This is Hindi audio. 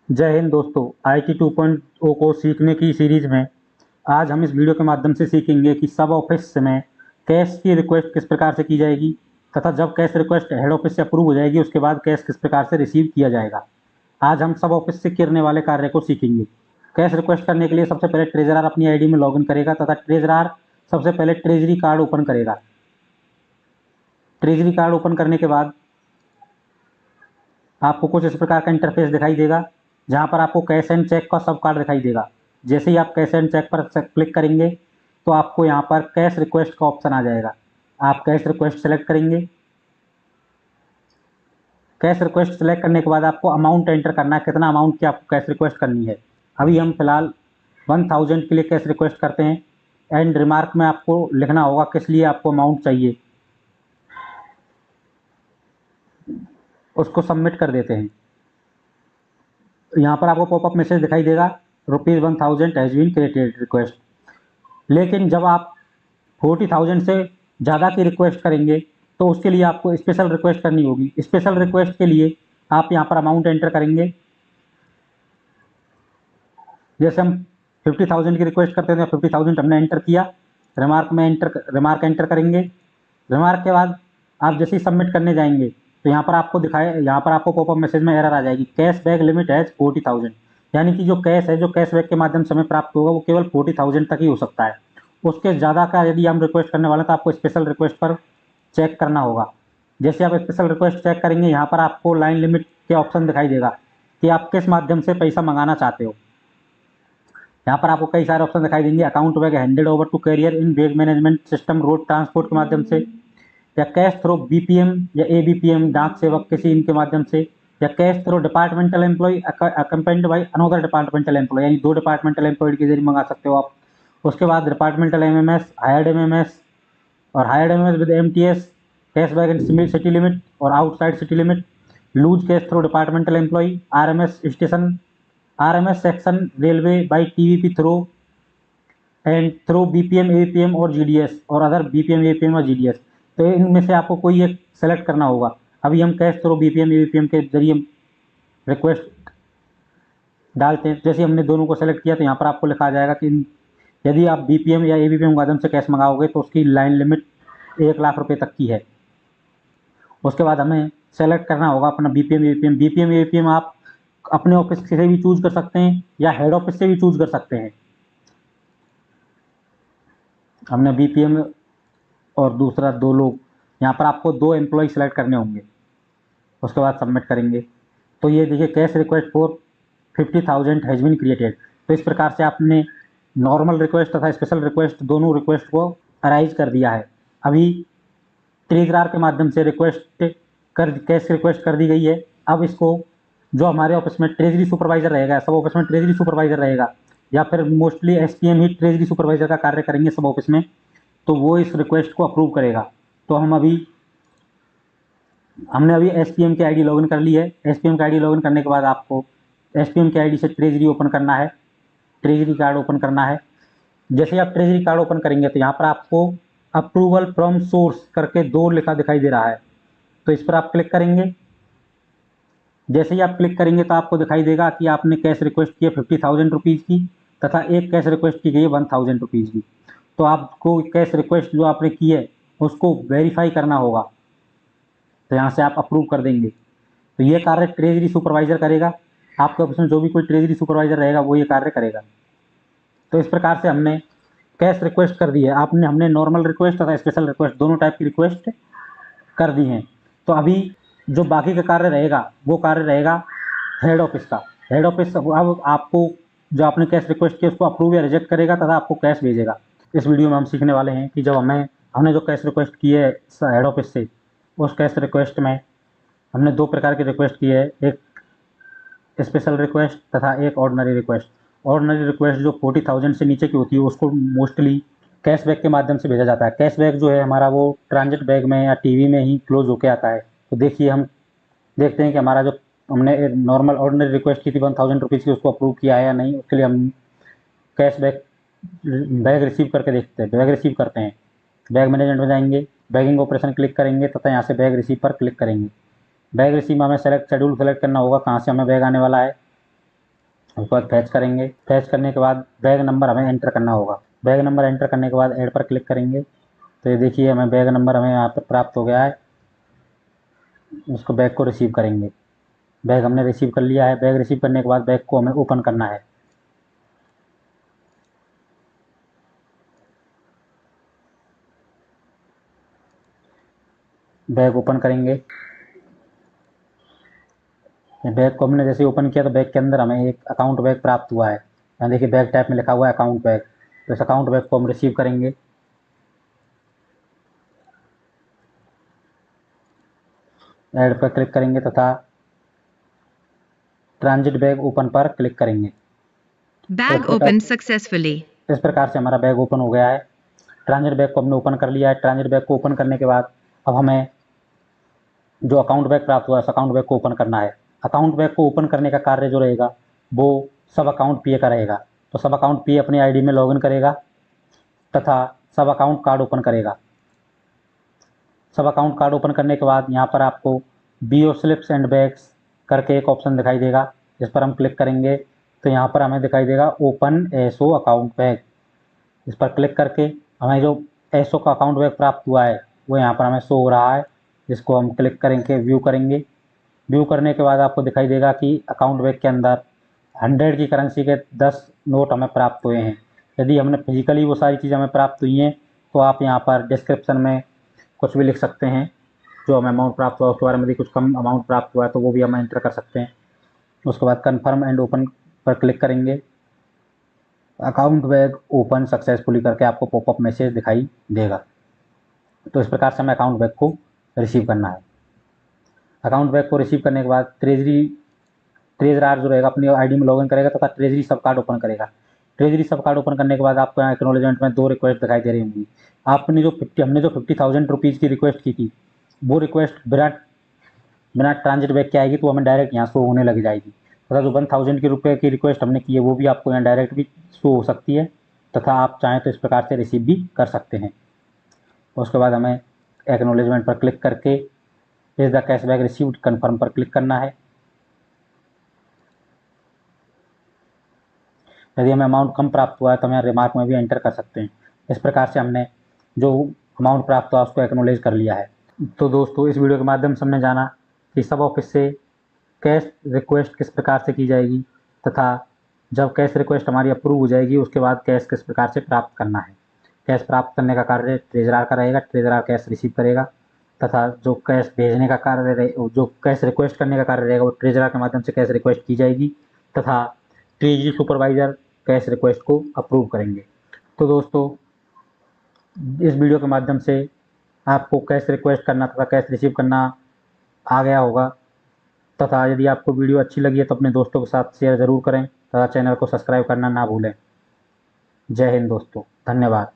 जय हिंद दोस्तों। IT 2.0 को सीखने की सीरीज में आज हम इस वीडियो के माध्यम से सीखेंगे कि सब ऑफिस में कैश की रिक्वेस्ट किस प्रकार से की जाएगी तथा जब कैश रिक्वेस्ट हेड ऑफिस से अप्रूव हो जाएगी उसके बाद कैश किस प्रकार से रिसीव किया जाएगा। आज हम सब ऑफिस से करने वाले कार्य को सीखेंगे। कैश रिक्वेस्ट करने के लिए सबसे पहले ट्रेजरर अपनी आईडी में लॉगिन करेगा तथा ट्रेजरर सबसे पहले ट्रेजरी कार्ड ओपन करेगा। ट्रेजरी कार्ड ओपन करने के बाद आपको कुछ इस प्रकार का इंटरफेस दिखाई देगा, जहां पर आपको कैश एंड चेक का सब कार्ड दिखाई देगा। जैसे ही आप कैश एंड चेक पर क्लिक करेंगे तो आपको यहां पर कैश रिक्वेस्ट का ऑप्शन आ जाएगा। आप कैश रिक्वेस्ट सेलेक्ट करेंगे। कैश रिक्वेस्ट सेलेक्ट करने के बाद आपको अमाउंट एंटर करना है, कितना अमाउंट की आपको कैश रिक्वेस्ट करनी है। अभी हम फिलहाल 1000 के लिए कैश रिक्वेस्ट करते हैं। एंड रिमार्क में आपको लिखना होगा किस लिए आपको अमाउंट चाहिए, उसको सबमिट कर देते हैं। यहाँ पर आपको पॉपअप मैसेज दिखाई देगा, ₹1000 हैज़ बीन क्रिएटेड रिक्वेस्ट। लेकिन जब आप 40,000 से ज़्यादा की रिक्वेस्ट करेंगे तो उसके लिए आपको स्पेशल रिक्वेस्ट करनी होगी। स्पेशल रिक्वेस्ट के लिए आप यहाँ पर अमाउंट एंटर करेंगे। जैसे हम 50,000 की रिक्वेस्ट करते हैं तो 50,000 हमने एंटर किया। रिमार्क एंटर करेंगे। रिमार्क के बाद आप जैसे ही सबमिट करने जाएंगे तो यहाँ पर आपको पॉपअप मैसेज में एरर आ जाएगी, कैश बैक लिमिट हैज 40,000। यानी कि जो कैश है, जो कैशबैक के माध्यम से हमें प्राप्त होगा वो केवल 40,000 तक ही हो सकता है। उसके ज़्यादा का यदि हम रिक्वेस्ट करने वाले हैं तो आपको स्पेशल रिक्वेस्ट पर चेक करना होगा। जैसे आप स्पेशल रिक्वेस्ट चेक करेंगे, यहाँ पर आपको लाइन लिमिट के ऑप्शन दिखाई देगा कि आप किस माध्यम से पैसा मंगाना चाहते हो। यहाँ पर आपको कई सारे ऑप्शन दिखाई देंगे, account bag handed over to carrier in bag management system, road transport के माध्यम से, या कैश थ्रो BPM या ABPM डाक सेवक किसी इनके माध्यम से, या cash through departmental employee accompanied by another departmental employee, यानी 2 डिपार्टमेंटल एम्प्लॉय के जरिए मंगा सकते हो आप। उसके बाद डिपार्टमेंटल MMS, हायर्ड MMS और hired MMS with MTS, cash back in city limit और outside city limit, loose cash through departmental employ, RMS section railway by TVP through and through BPM APM और GDS और अदर BPM APM और GDS। तो इनमें से आपको कोई एक सेलेक्ट करना होगा। अभी हम कैश थ्रो BPM APM के जरिए रिक्वेस्ट डालते हैं। जैसे हमने दोनों को सेलेक्ट किया तो यहाँ पर आपको लिखा जाएगा कि यदि आप BPM या ABPM माध्यम से कैश मंगाओगे तो उसकी लाइन लिमिट 1 लाख रुपए तक की है। उसके बाद हमें सेलेक्ट करना होगा अपना BPM APM आप अपने ऑफिस से भी चूज कर सकते हैं या हेड ऑफिस से भी चूज कर सकते हैं। हमने BPM और दूसरा 2 लोग, यहाँ पर आपको 2 एम्प्लॉय सेलेक्ट करने होंगे। उसके बाद सबमिट करेंगे तो ये देखिए, cash request for 50,000 has been created. तो इस प्रकार से आपने नॉर्मल रिक्वेस्ट तथा स्पेशल रिक्वेस्ट दोनों रिक्वेस्ट को अराइज कर दिया है। अभी ट्रेजरर के माध्यम से कैश रिक्वेस्ट कर दी गई है। अब इसको जो हमारे ऑफिस में ट्रेजरी सुपरवाइजर रहेगा, सब ऑफिस में ट्रेजरी सुपरवाइजर रहेगा या फिर मोस्टली SPM ही ट्रेजरी सुपरवाइजर का कार्य करेंगे सब ऑफिस में, तो वो इस रिक्वेस्ट को अप्रूव करेगा। तो हमने अभी SPM की आईडी लॉगिन कर ली है। SPM की आईडी लॉगिन करने के बाद आपको SPM की आईडी से ट्रेजरी ओपन करना है, ट्रेजरी कार्ड ओपन करना है। जैसे ही आप ट्रेजरी कार्ड ओपन करेंगे तो यहाँ पर आपको अप्रूवल फ्रॉम सोर्स करके 2 लिखा दिखाई दे रहा है, तो इस पर आप क्लिक करेंगे। जैसे ही आप क्लिक करेंगे तो आपको दिखाई देगा कि आपने कैश रिक्वेस्ट की है 50,000 रुपीज़ की तथा एक कैश रिक्वेस्ट की गई है 1000 रुपीज़ की। तो आपको कैश रिक्वेस्ट जो आपने की है उसको वेरीफाई करना होगा, तो यहाँ से आप अप्रूव कर देंगे। तो ये कार्य ट्रेजरी सुपरवाइजर करेगा। आपके ऑफिस में जो भी कोई ट्रेजरी सुपरवाइजर रहेगा वो ये कार्य करेगा। तो इस प्रकार से हमने कैश रिक्वेस्ट कर दी है। हमने नॉर्मल रिक्वेस्ट तथा स्पेशल रिक्वेस्ट दोनों टाइप की रिक्वेस्ट कर दी हैं। तो अभी जो बाकी का कार्य रहेगा वो कार्य रहेगा हेड ऑफिस का। हेड ऑफिस अब आपको जो आपने कैश रिक्वेस्ट की उसको अप्रूव या रिजेक्ट करेगा तथा आपको कैश भेजेगा। इस वीडियो में हम सीखने वाले हैं कि जब हमने जो कैश रिक्वेस्ट की है हेड ऑफिस से, उस कैश रिक्वेस्ट में हमने 2 प्रकार की रिक्वेस्ट की है, एक स्पेशल रिक्वेस्ट तथा एक ऑर्डिनरी रिक्वेस्ट। ऑर्डिनरी रिक्वेस्ट जो 40,000 से नीचे की होती है उसको मोस्टली कैशबैक के माध्यम से भेजा जाता है। कैशबैक जो है हमारा वो ट्रांजिट बैग में या टीवी में ही क्लोज होके आता है। तो देखिए, हम देखते हैं कि हमारा जो हमने नॉर्मल ऑर्डिनरी रिक्वेस्ट की थी 1000 रुपीज़ की, उसको अप्रूव किया है या नहीं। उसके लिए हम कैशबैक बैग रिसीव करके देखते हैं, बैग रिसीव करते हैं। बैग मैनेजमेंट में जाएंगे, बैगिंग ऑपरेशन क्लिक करेंगे तथा यहाँ से बैग रिसीव पर क्लिक करेंगे। बैग रिसीव में हमें शेड्यूल सेलेक्ट करना होगा, कहाँ से हमें बैग आने वाला है। उसके बाद फैच करेंगे। फैच करने के बाद बैग नंबर हमें एंटर करना होगा। बैग नंबर एंटर करने के बाद ऐड पर क्लिक करेंगे तो ये देखिए हमें बैग नंबर हमें यहाँ पर प्राप्त हो गया है। उसको बैग को रिसीव करेंगे। बैग हमने रिसीव कर लिया है। बैग रिसीव करने के बाद बैग को हमें ओपन करना है। बैग ओपन करेंगे। बैग को हमने जैसे ओपन किया तो बैग के अंदर हमें एक अकाउंट बैग प्राप्त हुआ है। यहाँ देखिए बैग टाइप में लिखा हुआ है अकाउंट बैग। तो इस अकाउंट बैग को हम रिसीव करेंगे। ऐड पर क्लिक करेंगे तथा ट्रांजिट बैग ओपन पर क्लिक करेंगे। Bag opened successfully. इस प्रकार से हमारा बैग ओपन हो गया है। ट्रांजिट बैग को हमने ओपन कर लिया है। ट्रांजिट बैग को ओपन करने के बाद अब हमें जो अकाउंट बैग प्राप्त हुआ है उस अकाउंट बैग को ओपन करना है। अकाउंट बैग को ओपन करने का कार्य जो रहेगा वो सब अकाउंट पीए का रहेगा। तो सब अकाउंट पीए अपनी आईडी में लॉगिन करेगा तथा सब अकाउंट कार्ड ओपन करेगा। सब अकाउंट कार्ड ओपन करने के बाद यहाँ पर आपको बीओ स्लिप्स एंड बैग्स करके एक ऑप्शन दिखाई देगा। जिस पर हम क्लिक करेंगे तो यहाँ पर हमें दिखाई देगा ओपन एसओ अकाउंट बैग। इस पर क्लिक करके हमें जो एसओ का अकाउंट बैग प्राप्त हुआ है वो यहाँ पर हमें शो हो रहा है। जिसको हम क्लिक करेंगे, व्यू करेंगे। व्यू करने के बाद आपको दिखाई देगा कि अकाउंट बैग के अंदर 100 की करेंसी के 10 नोट हमें प्राप्त हुए हैं। यदि हमने फिजिकली वो सारी चीज़ें हमें प्राप्त हुई हैं तो आप यहाँ पर डिस्क्रिप्शन में कुछ भी लिख सकते हैं। जो हमें अमाउंट प्राप्त हुआ उसके बारे में यदि कुछ कम अमाउंट प्राप्त हुआ है तो वो भी हम एंटर कर सकते हैं। उसके बाद कन्फर्म एंड ओपन पर क्लिक करेंगे। अकाउंट बैग ओपन सक्सेसफुली करके आपको पॉपअप मैसेज दिखाई देगा। तो इस प्रकार से हमें अकाउंट बैग को रिसीव करना है। अकाउंट बैग को रिसीव करने के बाद ट्रेजरार जो रहेगा अपनी आईडी में लॉगिन करेगा तथा ट्रेजरी सब कार्ड ओपन करेगा। ट्रेजरी सब कार्ड ओपन करने के बाद आपको यहाँ एक्नॉलेजमेंट में 2 रिक्वेस्ट दिखाई दे रही होंगी। हमने जो 50,000 रुपीज़ की रिक्वेस्ट की थी वो रिक्वेस्ट बिना ट्रांजिट बैग के आएगी तो हमें डायरेक्ट यहाँ शो होने लग जाएगी। तथा जो 1,000 के रुपये की रिक्वेस्ट हमने की है वो भी आपको यहाँ डायरेक्ट भी शो हो सकती है तथा आप चाहें तो इस प्रकार से रिसीव भी कर सकते हैं। उसके बाद हमें एक्नॉलेजमेंट पर क्लिक करके is the cashback received confirm पर क्लिक करना है। यदि हमें अमाउंट कम प्राप्त हुआ है तो हम यहाँ रिमार्क में भी एंटर कर सकते हैं। इस प्रकार से हमने जो अमाउंट प्राप्त हुआ उसको एक्नॉलेज कर लिया है। तो दोस्तों इस वीडियो के माध्यम से हमने जाना कि सब ऑफिस से कैश रिक्वेस्ट किस प्रकार से की जाएगी तथा जब कैश रिक्वेस्ट हमारी अप्रूव हो जाएगी उसके बाद कैश किस प्रकार से प्राप्त करना है। कैश प्राप्त करने का कार्य ट्रेजरार का रहेगा। ट्रेजरार कैश रिसीव करेगा तथा जो कैश भेजने का कार्य जो कैश रिक्वेस्ट करने का कार्य रहेगा वो ट्रेजरार के माध्यम से कैश रिक्वेस्ट की जाएगी तथा ट्रेजरी सुपरवाइजर कैश रिक्वेस्ट को अप्रूव करेंगे। तो दोस्तों इस वीडियो के माध्यम से आपको कैश रिक्वेस्ट करना तथा कैश रिसीव करना आ गया होगा तथा यदि आपको वीडियो अच्छी लगी है तो अपने दोस्तों के साथ शेयर ज़रूर करें तथा चैनल को सब्सक्राइब करना ना भूलें। जय हिंद दोस्तों, धन्यवाद।